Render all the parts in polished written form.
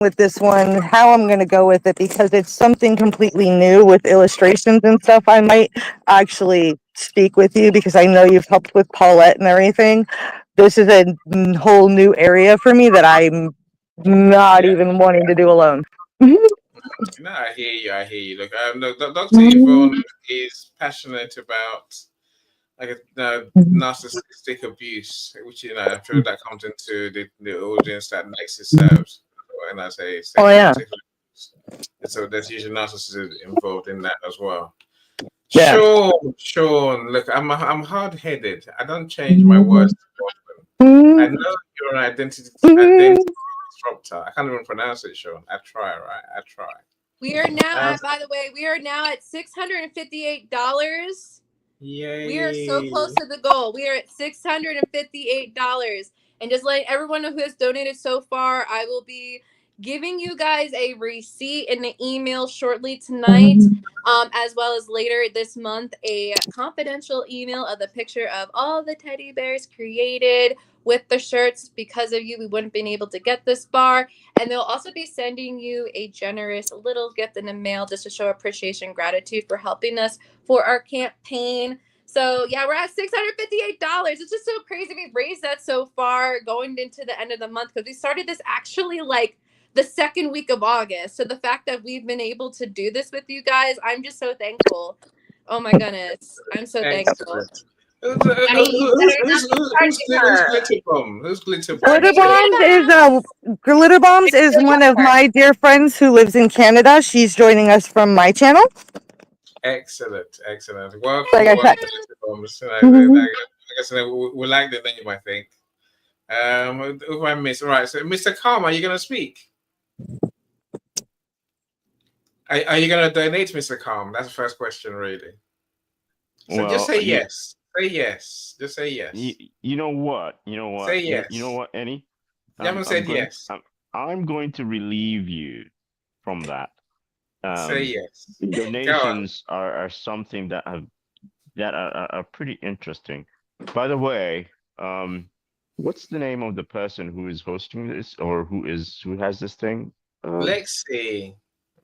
with this one, how I'm going to go with it, because it's something completely new with illustrations and stuff. I might actually speak with you because I know you've helped with Paulette and everything. This is a whole new area for me that I'm not Yeah. even wanting to do alone. No, I hear you. I hear you. Look, look, Dr. Yvonne is passionate about narcissistic abuse, which I'm sure that comes into the audience that Nexus serves. When I say Oh yeah, sexual abuse, and so there's usually narcissism involved in that as well. yeah. Sean, look, I'm hard headed. I don't change my words too often. I know you're an identity disruptor. I can't even pronounce it, Sean. I try, right? I try. We are now Um, at, by the way, we are now at $658. Yay. We are so close to the goal. We are at $658. And just letting everyone know who has donated so far, I will be giving you guys a receipt in the email shortly tonight, as well as later this month, a confidential email of the picture of all the teddy bears created with the shirts. Because of you, we wouldn't have been able to get this far. And they'll also be sending you a generous little gift in the mail just to show appreciation, gratitude for helping us for our campaign. So yeah, we're at $658. It's just so crazy. We've raised that so far going into the end of the month, because we started this actually like the second week of August. So the fact that we've been able to do this with you guys, I'm just so thankful. Oh my goodness. I'm so thankful. Excellent. Who's Glitter Bomb? Who's Glitter Bomb? Glitter Bombs is one of my dear friends who lives in Canada. She's joining us from my channel. Excellent. Welcome, Like I said. Glitter Bombs. I guess we like the name, I think. Who I miss? All right, so Mr. Karma, are you going to speak? Are you going to donate, Mr. Calm? That's the first question, really. So just say yes. Say yes. Just say yes. You know what? Say yes. You know what, Annie? You haven't said yes. I'm going to relieve you from that. Say yes. Donations are something that are pretty interesting. By the way, what's the name of the person who is hosting this, or who has this thing? Lexi.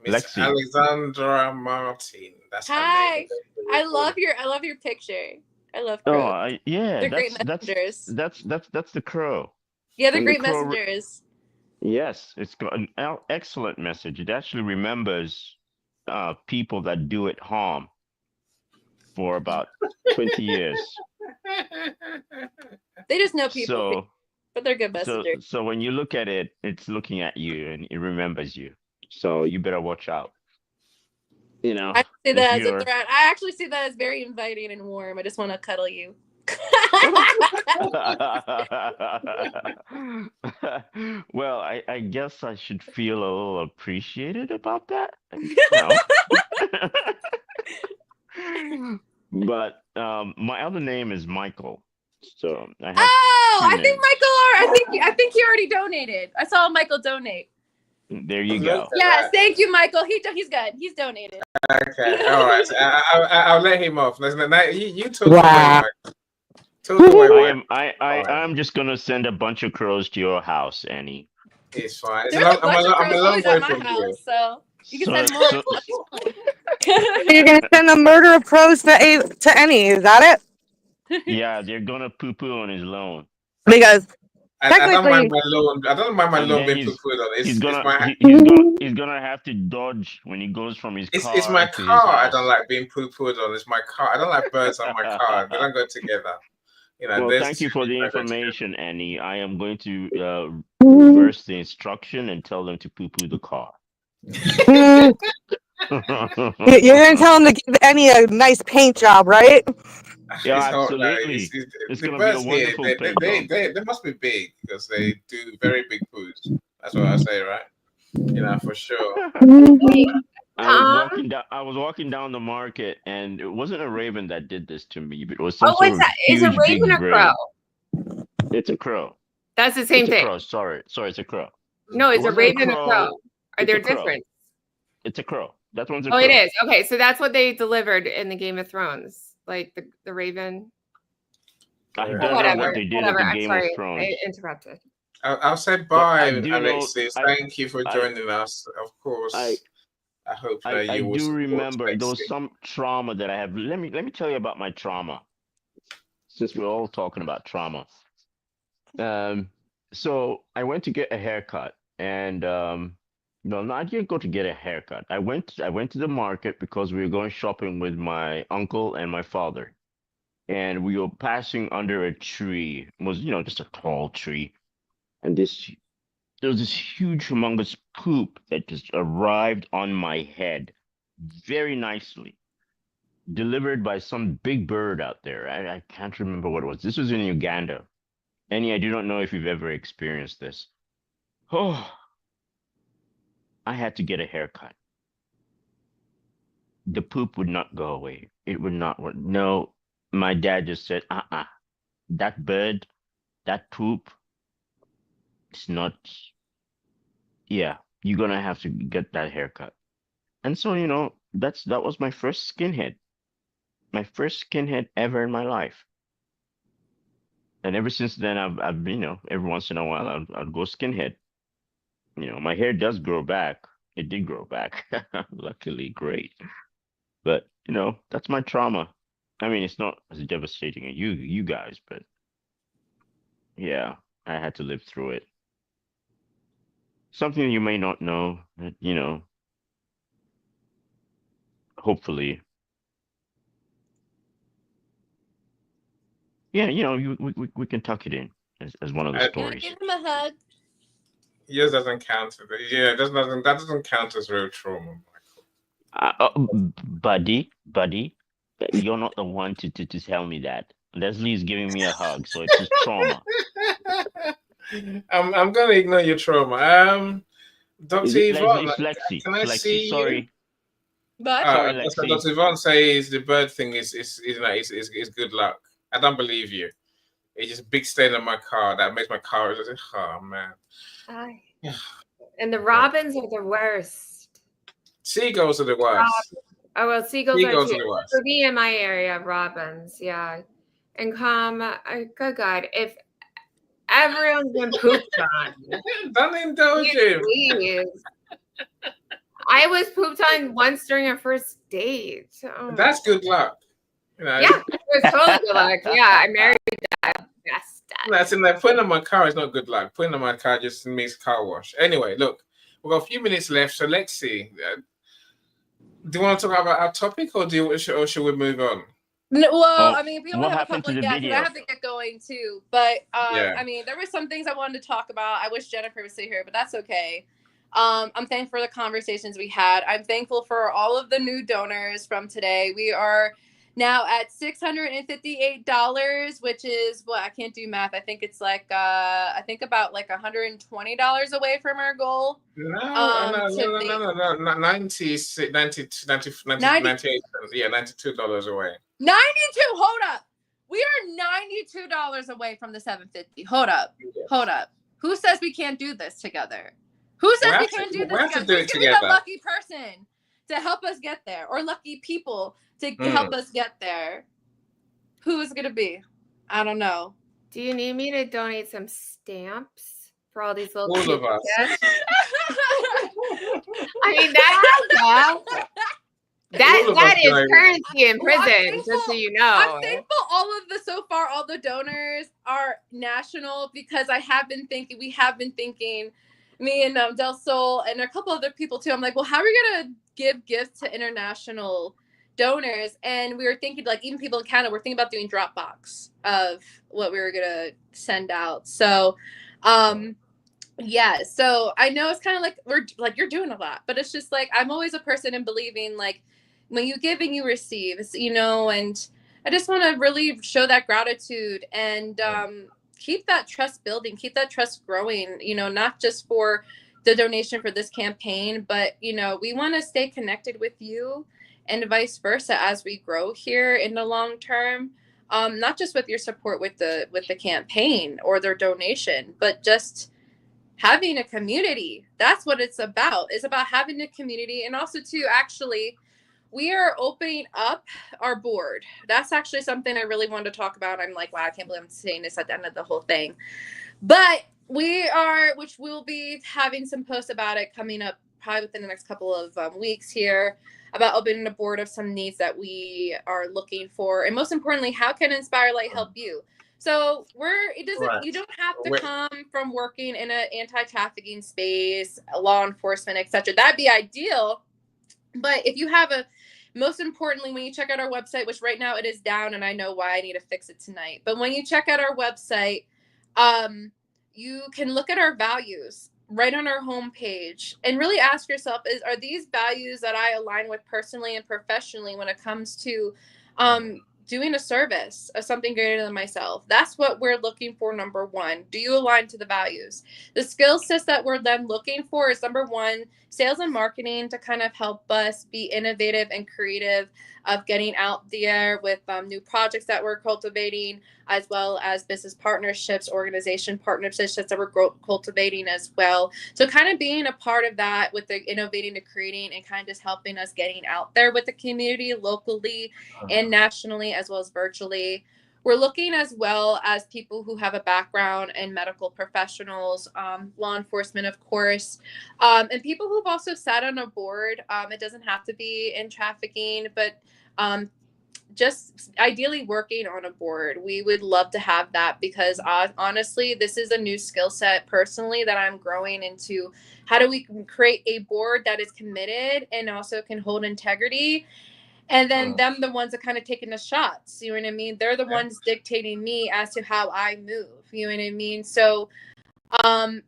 Miss Alexandra Martin. That's Hi. her name. I love your picture. I love crows. Oh, yeah, they're great messengers. That's the crow. Yeah, they're great messengers. Yes, it's got an excellent message. It actually remembers people that do it harm for about 20 years. They just know people, but they're good messengers. So when you look at it, it's looking at you and it remembers you. So you better watch out. I see that as a threat. I actually see that as very inviting and warm. I just want to cuddle you. Well, I guess I should feel a little appreciated about that. But my other name is Michael. So I have I think he already donated. I saw Michael donate. There you go. Yes, thank you, Michael. He's good. He's donated. Okay, all right. I'll let him off. You talk away, Michael. I'm just gonna send a bunch of crows to your house, Annie. It's fine. I'm a long way from you. So you can send more. You're gonna send a murder of crows to Annie, is that it? Yeah, they're gonna poo-poo on his lawn. Because I don't mind my loan. I don't mind my loan being poo-pooed on. He's gonna have to dodge when he goes from his car. It's my car. I don't like being poo-pooed on. It's my car. I don't like birds on my car. They don't go together. Well, thank you for the information, Annie. I am going to reverse the instruction and tell them to poo-poo the car. You're gonna tell him to give Annie a nice paint job, right? Yeah, absolutely. It's gonna be a wonderful paint job. They must be big because they do very big poos. That's what I say, right? For sure. I was walking down the market, and it wasn't a raven that did this to me, but it was some sort of is a raven or crow? It's a crow. That's the same thing. Crow. Sorry, it's a crow. No, it's a raven and a crow. Are there different? It's a crow. That one's a crow. Oh, it is. Okay, so that's what they delivered in the Game of Thrones, like the raven. I don't know what they did in the Game of Thrones. I interrupted. I'll say But bye, I do know Alexis. Thank you for I joining us. Of course, I I hope I that you will do support remember there was Lexi. some trauma that I have. Let me tell you about my trauma, since we're all talking about trauma. Um, so I went to get a haircut, and no, I didn't go to get a haircut. I went to the market because we were going shopping with my uncle and my father, and we were passing under a tree. It was, just a tall tree, and there was this huge, humongous poop that just arrived on my head very nicely, delivered by some big bird out there. I can't remember what it was. This was in Uganda. Annie, I do not know if you've ever experienced this. Oh, I had to get a haircut. The poop would not go away. It would not work. No, my dad just said, that bird, that poop, it's not, yeah, you're gonna have to get that haircut. And so, that was my first skinhead. My first skinhead ever in my life. And ever since then, I've every once in a while, I'd go skinhead. My hair does grow back. It did grow back. Luckily, great. But, that's my trauma. I mean, it's not as devastating as you guys, but yeah, I had to live through it. Something you may not know that, hopefully, yeah, we can tuck it in as one of the Uh, Yeah, stories. give him a hug. Yours doesn't count. Yeah, that doesn't count as real trauma, Buddy, you're not the one to tell me that. Leslie's giving me a hug, so it's just trauma. Michael. I'm gonna ignore your trauma. Is Dr. it Leslie? Yvonne, It's Lexi. can It's I Lexi. see you? Sorry. But Sorry, So Lexi. Dr. Yvonne says the bird thing is good luck. I don't believe you. It's just a big stain on my car that makes my car. Oh man. And the robins are the worst. Seagulls are the worst. Oh, well, seagulls are Seagulls too. are the worst. For me in my area, robins, yeah. And good God, if everyone's been pooped on, Don't indulge him. please. I was pooped on once during a first date. Oh, That's good luck. yeah, it was totally good luck. Yeah, I married that best. That's in there. Putting on my car is not good luck. Putting on my car just makes car wash. Anyway, look, we've got a few minutes left, so let's see. Do you want to talk about our topic, or should we move on? well, Oh, I mean, we only what have a happened couple to of the guests, and I video? have to get going too. But Yeah. I mean, there were some things I wanted to talk about. I wish Jennifer was still here, but that's okay. I'm thankful for the conversations we had. I'm thankful for all of the new donors from today. We are now at $658, which is what I can't do math. I think it's like I think about like $120 away from our goal. No, to no. 98 cents. Yeah, $92 away. 92. Hold up. We are $92 away from the 750. Hold up. Hold up. Who says we can't do this together? Who says we can't do this we have to together? do it Who's gonna be the together. lucky person to help us get there, or lucky people to help us get there? Who is gonna be? I don't know. Do you need me to donate some stamps for all these little All cute of us. kids? I mean, that All of us is going. currency in Well, I'm prison, thankful- just so you know. I'm thankful all the donors are national, because we have been thinking, me and Del Sol and a couple other people too. I'm like, well, how are we gonna give gifts to international donors? And we were thinking, like, even people in Canada, we're thinking about doing Dropbox of what we were gonna send out. So, yeah. So I know it's kind of like you're doing a lot, but it's just like I'm always a person in believing, like, when you give and you receive, and I just want to really show that gratitude and keep that trust building, keep that trust growing, not just for the donation for this campaign, but, we want to stay connected with you and vice versa as we grow here in the long term. Not just with your support with the campaign or their donation, but just having a community. That's what it's about. It's about having a community, and also to actually, we are opening up our board. That's actually something I really wanted to talk about. I'm like, wow, I can't believe I'm saying this at the end of the whole thing. But which we'll be having some posts about it coming up probably within the next couple of weeks here, about opening a board of some needs that we are looking for, and most importantly, how can Inspire Light help you? So Right. you don't have to Wait. come from working in an anti-trafficking space, law enforcement, etc. That'd be ideal. But if you have most importantly, when you check out our website, which right now it is down, and I know why, I need to fix it tonight. But when you check out our website, you can look at our values right on our homepage and really ask yourself, are these values that I align with personally and professionally when it comes to doing a service of something greater than myself? That's what we're looking for. Number one, do you align to the values? The skill sets that we're then looking for is, number one, sales and marketing, to kind of help us be innovative and creative of getting out there with new projects that we're cultivating, as well as business partnerships, organization partnerships that we're cultivating as well. So kind of being a part of that with the innovating to creating, and kind of just helping us getting out there with the community locally and nationally, as well as virtually. We're looking as well as people who have a background in medical professionals, law enforcement, of course, and people who've also sat on a board. It doesn't have to be in trafficking, but just ideally working on a board. We would love to have that, because honestly, this is a new skill set personally that I'm growing into. How do we create a board that is committed and also can hold integrity? And then them, the ones that kind of taking the shots, you know what I mean? They're the ones dictating me as to how I move, you know what I mean? So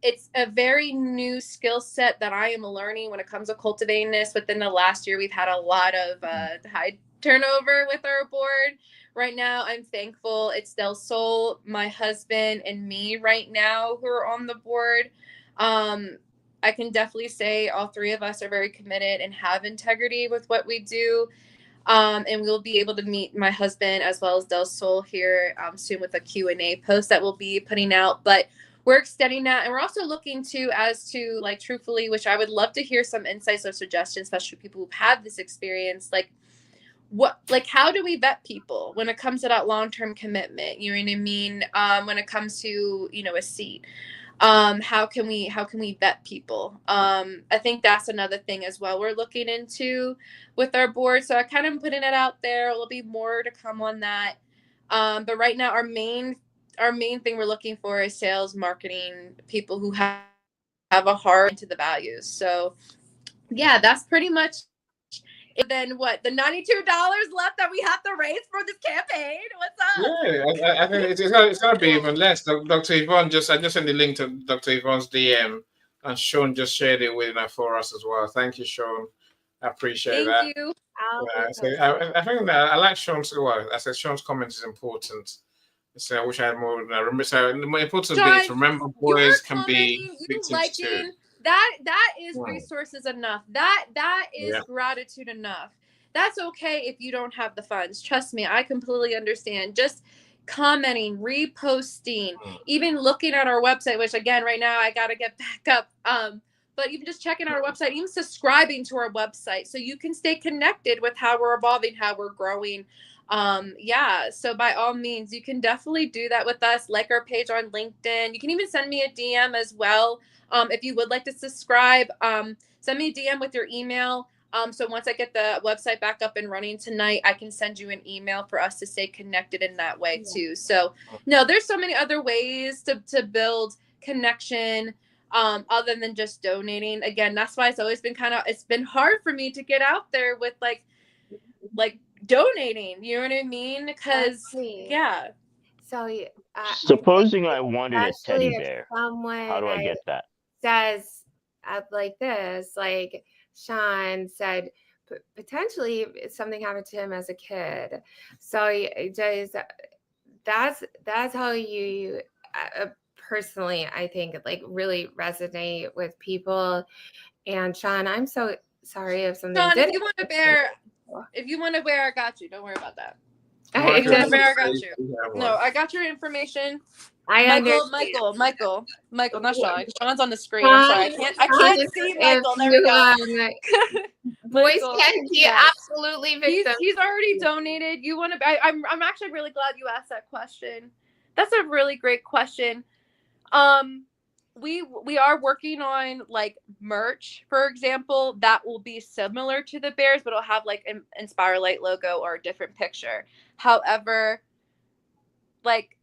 it's a very new skill set that I am learning when it comes to cultivating this. Within the last year, we've had a lot of high turnover with our board. Right now, I'm thankful it's Del Sol, my husband, and me right now who are on the board. I can definitely say all three of us are very committed and have integrity with what we do. And we'll be able to meet my husband as well as Del Sol here soon with a Q&A post that we'll be putting out. But we're extending that, and we're also looking to, as to like, truthfully, which I would love to hear some insights or suggestions, especially people who've had this experience, how do we vet people when it comes to that long-term commitment? You know what I mean? When it comes to, a seat. How can we vet people? I think that's another thing as well we're looking into with our board. So I kind of putting it out there. There'll be more to come on that. But right now, our main thing we're looking for is sales, marketing, people who have a heart into the values. So yeah, that's pretty much. And then what? The $92 left that we have to raise for this campaign. What's up? Yeah, I think it's gonna be even less. Dr. Yvonne I just sent the link to Dr. Yvonne's DM, and Sean just shared it with for us as well. Thank you, Sean. I appreciate that. Thank you. I think that I like Sean's. Well, I said Sean's comment is important. So I wish I had more. Remember, so the more important bit is, remember, boys can be victims too. That is resources enough. That is gratitude enough. That's okay if you don't have the funds. Trust me, I completely understand. Just commenting, reposting, even looking at our website, which again, right now I gotta get back up. But even just checking our website, even subscribing to our website, so you can stay connected with how we're evolving, how we're growing. So by all means, you can definitely do that with us. Like our page on LinkedIn. You can even send me a DM as well. If you would like to subscribe, send me a DM with your email. So once I get the website back up and running tonight, I can send you an email for us to stay connected in that way too. So no, there's so many other ways to build connection, other than just donating. Again, that's why it's always been it's been hard for me to get out there with like donating. You know what I mean? Because So supposing I wanted a teddy bear, how do I get that? Says like this, like Sean said, potentially something happened to him as a kid. So that's how you personally, I think, like really resonate with people. And Sean, I'm so sorry if something. Sean, if you want to bear, I got you. Don't worry about that. I got you. No, I got your information. Michael, not Sean. Sean's on the screen. I'm sorry. I can't see Michael. There we go. Boys can be absolutely victims. He's already donated. You want to? I'm actually really glad you asked that question. That's a really great question. we are working on like merch, for example, that will be similar to the bears, but it'll have like an Inspire Light logo or a different picture. However, like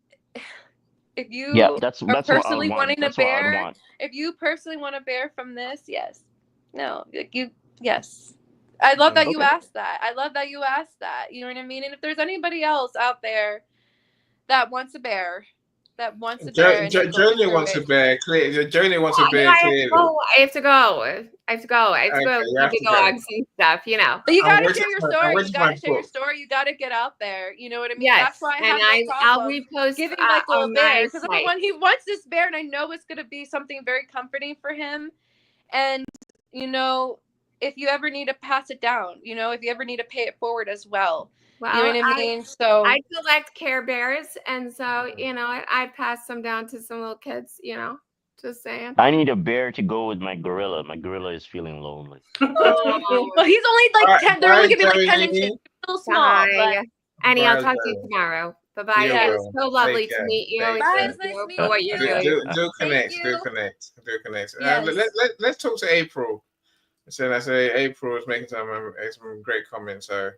if Yeah, you that's are what I personally want. wanting a That's what I'd bear, want. if you personally want a bear from this, yes. No, like you, yes. I love that you Okay. asked that. I love that you asked that. You know what I mean? And if there's anybody else out there that wants a bear, and they're going Joni through wants a it, bear. Clear. Joni wants a Yeah, bear. I have to Clearly. go. I have to go. I have to go. I have to Okay, go you feed have the to go. dogs and stuff, you know. but you I'm gotta waiting share your for story. You my gotta share your book. story. You gotta get out there. You know what I mean? Yes, That's why I and have no I'll problem repost giving Michael a on bear my because site. he wants this bear, and I know it's gonna be something very comforting for him. And you know, if you ever need to pass it down, you know, if you ever need to pay it forward as well. You know Well, what I mean? So I collect Care Bears, and so you know, I pass them down to some little kids. You know, just saying. I need a bear to go with my gorilla. My gorilla is feeling lonely. Oh, well, he's only like 10. They're only Bye, gonna be like 10 inches. Joni. He's a little small, but bye, Annie. I'll Bye, talk to you Joni. tomorrow. Bye bye. You Yes. It was will. so lovely Take to care. meet you. Take bye. care. It's nice to meet For what you. you're doing. Do connect. Thank Do you. connect. Do connect. Yes. Let's talk to April. So I say April is making some great comments. So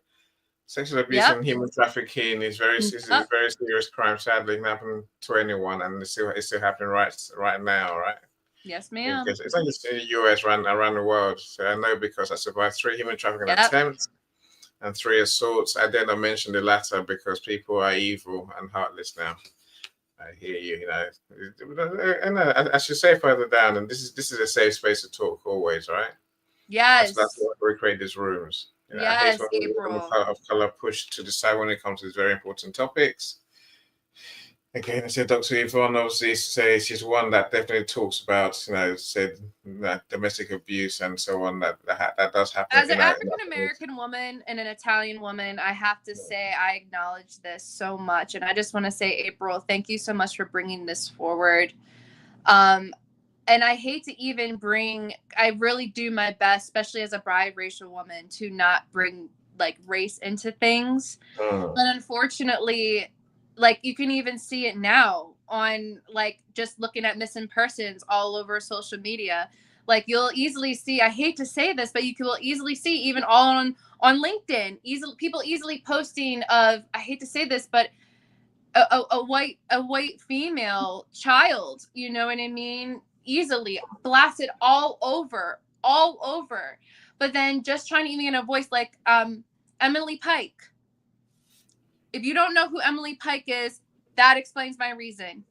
sexual abuse Yep. and human trafficking is is a very serious crime. Sadly, it can happen to anyone, and it's still happening right now, right? Yes, ma'am. Because it's not just in the US, around the world. So I know because I survived 3 human trafficking Yep. attempts and 3 assaults. I did not mention the latter because people are evil and heartless now. I hear you. You know, and I should say further down, and this is a safe space to talk always, right? Yes. That's why we create these rooms. You know, I hate Yes, when women April. of color push to decide when it comes to these very important topics. Again, I said Dr. Yvonne obviously says she's one that definitely talks about, domestic abuse and so on. That does happen. As an African American woman and an Italian woman, I have to say I acknowledge this so much, and I just want to say, April, thank you so much for bringing this forward. And I hate to even bring. I really do my best, especially as a biracial woman, to not bring like race into things. But unfortunately, like you can even see it now on like just looking at missing persons all over social media. Like you'll easily see, I hate to say this, but you will easily see even on LinkedIn, people easily posting of, I hate to say this, but a white female child, you know what I mean? Easily blasted all over. But then just trying to even get a voice like Emily Pike. If you don't know who Emily Pike is, that explains my reason.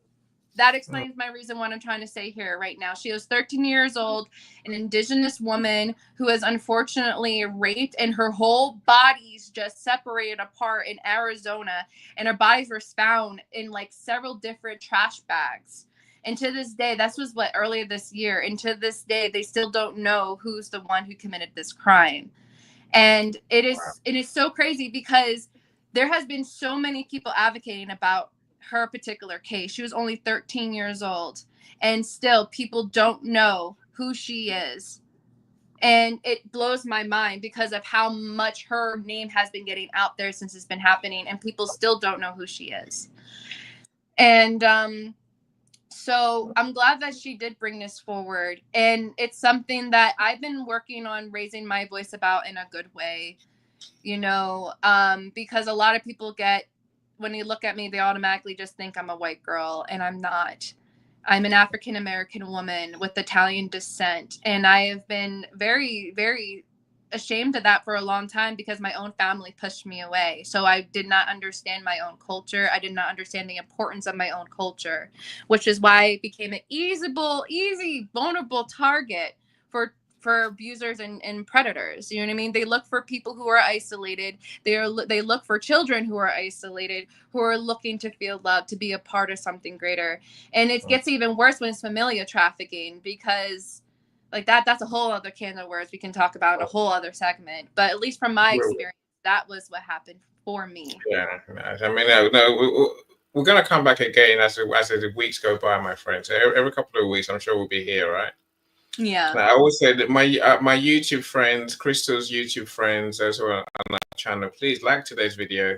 That explains my reason what I'm trying to say here right now. She was 13 years old, an indigenous woman who was unfortunately raped, and her whole body's just separated apart in Arizona, and her bodies were found in like several different trash bags. And to this day, this was earlier this year, and to this day, they still don't know who's the one who committed this crime. And it is so crazy because there has been so many people advocating about her particular case. She was only 13 years old, and still people don't know who she is. And it blows my mind because of how much her name has been getting out there since it's been happening, and people still don't know who she is. And so I'm glad that she did bring this forward, and it's something that I've been working on raising my voice about in a good way, you know, because a lot of people when they look at me, they automatically just think I'm a white girl, and I'm not. I'm an African American woman with Italian descent, and I have been very, very ashamed of that for a long time because my own family pushed me away. So I did not understand my own culture. I did not understand the importance of my own culture, which is why I became an easy, vulnerable target for abusers and predators. You know what I mean? They look for people who are isolated. They look for children who are isolated, who are looking to feel loved, to be a part of something greater. And it gets even worse when it's familial trafficking, because like that's a whole other can of worms we can talk about in a whole other segment. But at least from my experience, that was what happened for me. Yeah, I mean, we're gonna come back again as the weeks go by, my friends. Every couple of weeks, I'm sure we'll be here, right? Yeah. Now, I always say that my YouTube friends, Crystal's YouTube friends, those who are on our channel, please like today's video,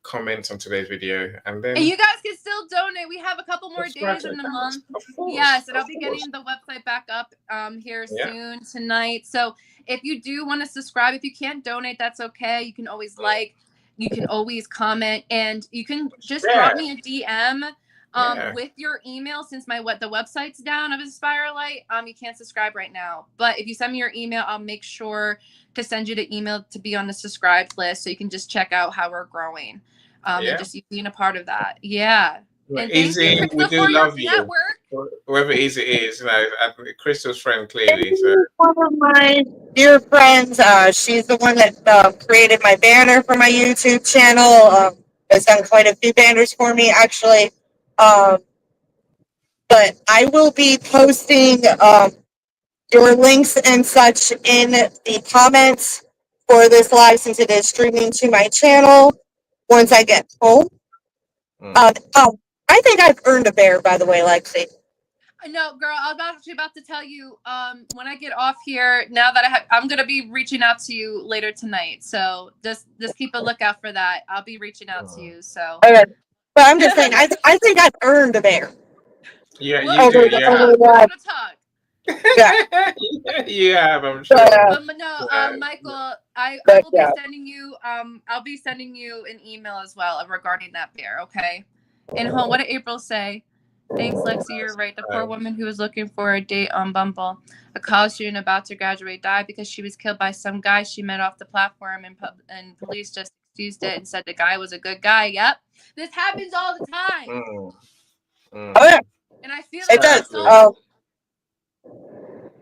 comment on today's video, and then And you guys can still donate. We have a couple more subscribe days to in the the channel. month. Of course, Yes, and I'll of be course. getting the website back up here Yeah. soon tonight. So if you do want to subscribe, if you can't donate, that's okay. You can always like, you can always comment, and you can just drop me a DM with your email. Since the website's down of Aspire Light, you can't subscribe right now. But if you send me your email, I'll make sure to send you the email to be on the subscribed list, so you can just check out how we're growing. And just you being a part of that. Yeah. And thank Easy, you, we Crystal, do for your love you. network. Whoever Easy is, Crystal's friend clearly. So. One of my dear friends, she's the one that created my banner for my YouTube channel. Has done quite a few banners for me, actually. But I will be posting your links and such in the comments for this live, since it is streaming to my channel once I get home. I think I've earned a bear, by the way, Lexi. No, girl, I was actually about to tell you, when I get off here, now that I'm going to be reaching out to you later tonight. So just keep a lookout for that. I'll be reaching out to you. So. Okay. But I'm just saying, I think I've earned a bear. Yeah, you We're do. gonna Yeah. talk. We're gonna talk. Yeah, I'm sure. But no, Michael, I will be sending you. I'll be sending you an email as well regarding that bear. Okay. And what did April say? Thanks, Lexi. You're right. The poor woman who was looking for a date on Bumble, a college student about to graduate, died because she was killed by some guy she met off the platform, and police just excused it and said the guy was a good guy. Yep, this happens all the time. Oh yeah. And I feel it like does.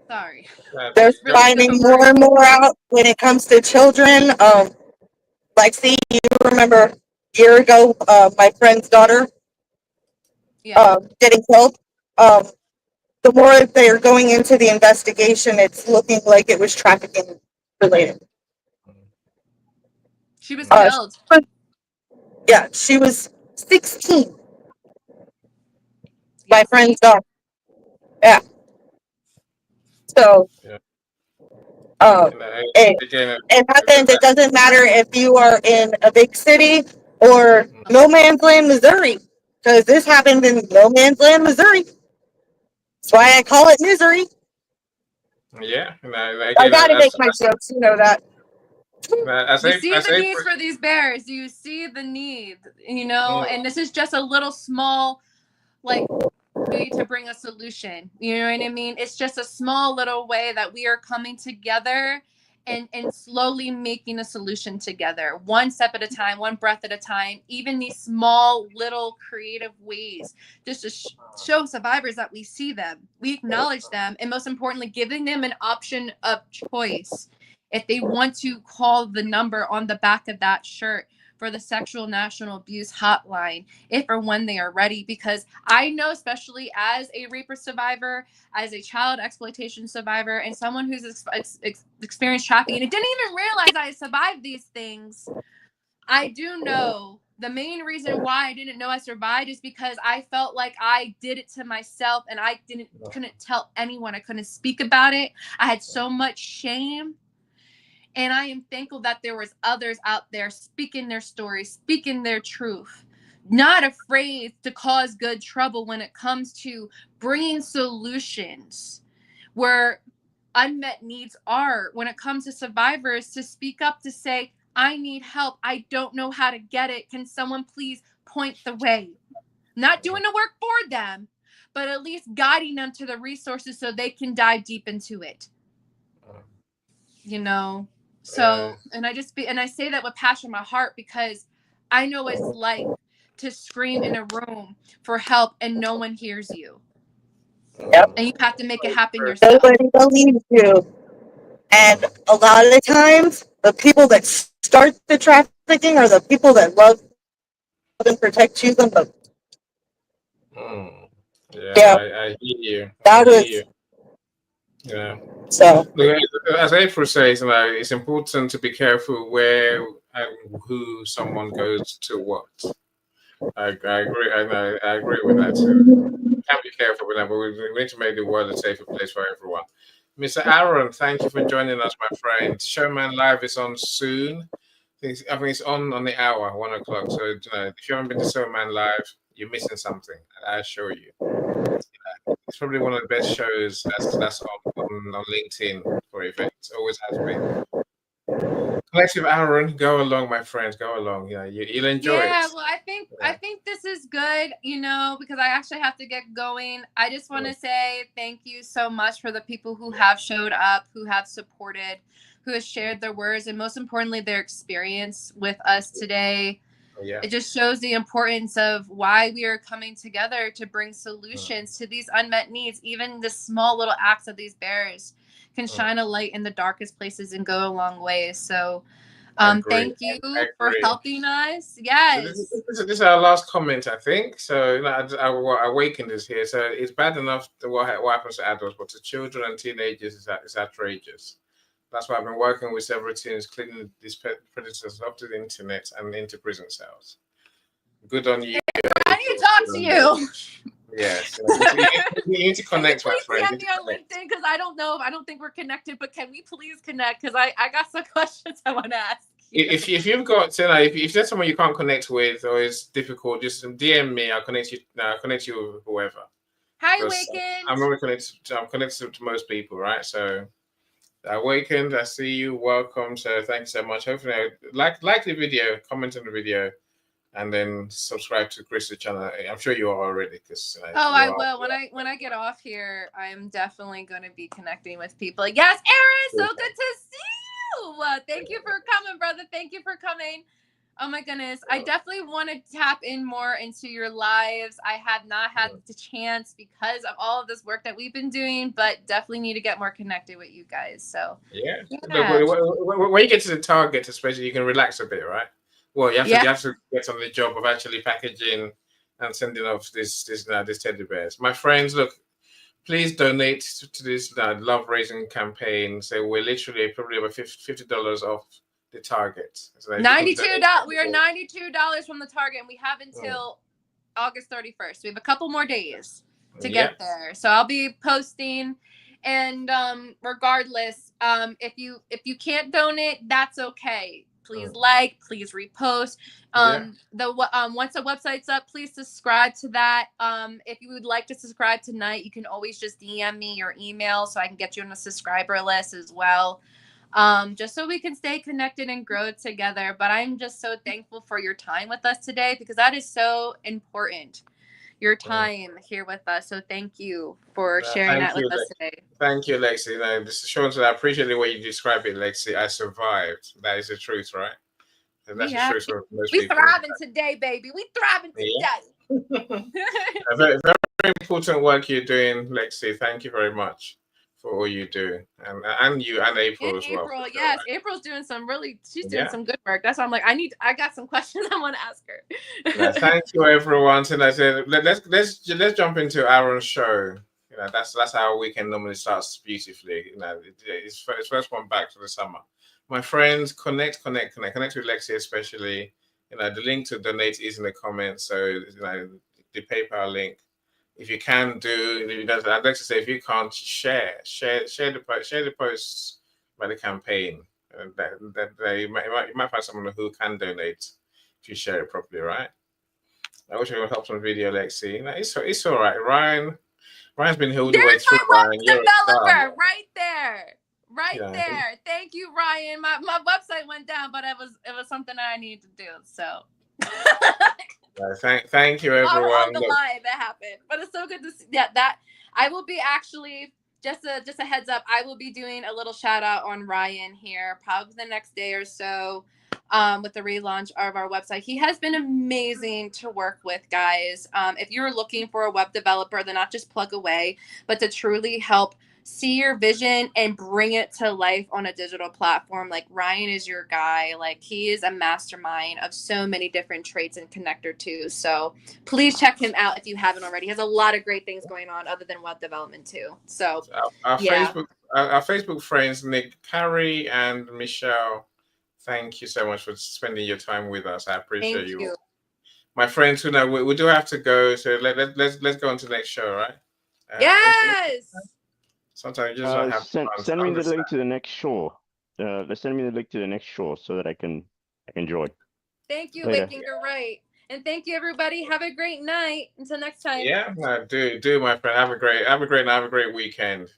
Sorry. They're finding more and more out when it comes to children. Lexi, you remember a year ago, my friend's daughter getting killed. The more they are going into the investigation, it's looking like it was trafficking related. She was killed. Yeah, she was 16. My friend's daughter. Yeah. So, it happens. It doesn't matter if you are in a big city or no man's land, Missouri, because this happened in no man's land, Missouri. That's why I call it misery. Yeah, I gotta make my jokes. You know that. You see the needs for these bears. You see the need, and this is just a little small, way to bring a solution. You know what I mean? It's just a small little way that we are coming together and slowly making a solution together, one step at a time, one breath at a time, even these small little creative ways, just to show survivors that we see them, we acknowledge them, and most importantly, giving them an option of choice. If they want to call the number on the back of that shirt for the Sexual National Abuse Hotline, if or when they are ready, because I know, especially as a raper survivor, as a child exploitation survivor, and someone who's experienced trafficking and didn't even realize I survived these things, I do know the main reason why I didn't know I survived is because I felt like I did it to myself, and I couldn't tell anyone. I couldn't speak about it. I had so much shame. And I am thankful that there was others out there speaking their story, speaking their truth, not afraid to cause good trouble when it comes to bringing solutions where unmet needs are, when it comes to survivors, to speak up, to say, I need help. I don't know how to get it. Can someone please point the way? Not doing the work for them, but at least guiding them to the resources so they can dive deep into it. So, and I say that with passion in my heart, because I know it's like to scream in a room for help and no one hears you. Yep. And you have to make it happen yourself. Nobody believes you. And a lot of the times, the people that start the trafficking are the people that love and protect you the most. Yeah. I hear you. Yeah. So, as April says, it's important to be careful where and who someone goes to what. I agree. I agree with that too. Can't be careful with that, but we need to make the world a safer place for everyone. Mr. Aaron, thank you for joining us, my friend. Showman Live is on soon. I I think it's on the hour, 1 o'clock. So if you haven't been to Soul Man Live, you're missing something. I assure you. It's probably one of the best shows that's on LinkedIn for events. Always has been. Collective Aaron, go along, my friends. Go along. You'll enjoy it. Yeah, well, I think this is good, because I actually have to get going. I just want to say thank you so much for the people who have showed up, who have supported, who have shared their words, and most importantly, their experience with us today. Yeah. It just shows the importance of why we are coming together to bring solutions to these unmet needs. Even the small little acts of these bears can shine a light in the darkest places and go a long way. So thank you for helping us. Yes. This is our last comment, I think. So Awakened is here. So it's bad enough what happens to adults, but to children and teenagers is outrageous. That's why I've been working with several teams cleaning these predators off to the internet and into prison cells. Good on you. I need to talk to you. Yes. You need to connect, my friend. Please DM me on LinkedIn because I don't think we're connected, but can we please connect? Because I got some questions I want to ask you. If you've got, if there's someone you can't connect with or it's difficult, just DM me. I'll connect you. I'll connect you with whoever. Hi, Awakened. I'm already connected. I'm connected to most people, right? So, Awakened, I see you. Welcome. So, thanks so much. Hopefully, like the video, comment on the video, and then subscribe to Chris's channel. I'm sure you are already, because I will. When I get off here, I'm definitely going to be connecting with people. Yes, Aaron, so good to see you. Thank you for coming, brother. Thank you for coming. Oh my goodness, I definitely want to tap in more into your lives. I have not had the chance because of all of this work that we've been doing, but definitely need to get more connected with you guys. So yeah. Look, when you get to the target, especially, you can relax a bit, right? Well, you have to get on the job of actually packaging and sending off these teddy bears. My friends, look, please donate to this love raising campaign. So we're literally probably about $50 off the target. So $92. We are $92 from the target, and we have until August 31st. We have a couple more days to get there. So I'll be posting. And regardless, if you can't donate, that's okay. Please please repost. Once the website's up, please subscribe to that. If you would like to subscribe tonight, you can always just DM me your email so I can get you on a subscriber list as well. Just so we can stay connected and grow together. But I'm just so thankful for your time with us today, because that is so important. Your time here with us. So thank you for sharing that with us today. Thank you, Lexi. This is showing that I appreciate the way you describe it, Lexi. I survived. That is the truth, right? And that's the truth for most people. We thriving today, baby. We thriving today. Very, very important work you're doing, Lexi. Thank you very much for all you do, and you and April as well. April, yes, April's doing she's doing some good work. That's why I'm like, I got some questions I want to ask her. Thank you, everyone. And I said, let's jump into Aaron's show. That's how our weekend normally starts beautifully. It's first one back for the summer. My friends, connect with Lexi especially. The link to donate is in the comments. So the PayPal link. If you can I'd like to say, if you can't, share the posts by the campaign. You might find someone who can donate if you share it properly, right? I wish I could help some video, Lexi. It's all right. Ryan's been all the way through. Ryan, developer right there. There. Thank you, Ryan. My website went down, but it was something that I needed to do. So thank you, everyone. On the live that happened, but it's so good to see that I will be actually just a heads up. I will be doing a little shout out on Ryan here, probably the next day or so, with the relaunch of our website. He has been amazing to work with, guys. If you're looking for a web developer, then not just plug away, but to truly help see your vision and bring it to life on a digital platform, like Ryan is your guy. Like, he is a mastermind of so many different traits and connector too. So please check him out if you haven't already. He has a lot of great things going on other than web development too. So our Facebook friends, Nick, Carrie, and Michelle, thank you so much for spending your time with us. I appreciate you. My friends, we do have to go, so let's go on to the next show, right? Yes. Sometimes you just don't have send me the link to the next show. Send me the link to the next show so that I can Enjoy. Thank you, Later. Wick, and you're right. And thank you, everybody. Have a great night. Until next time. Yeah, no, do my friend. Have a great night. Have a great weekend.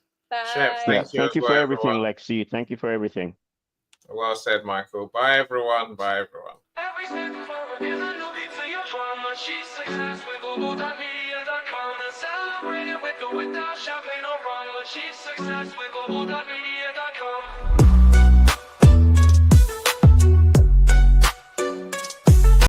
Chef, Bye. Yeah, thank you thank as you well, for everything, everyone. Lexi. Thank you for everything. Well said, Michael. Bye, everyone. Bye, everyone. Every single moment is a new beat to your drama. She's success with Global.media.com and celebrating with or without champagne or rum. She's success with Global.media.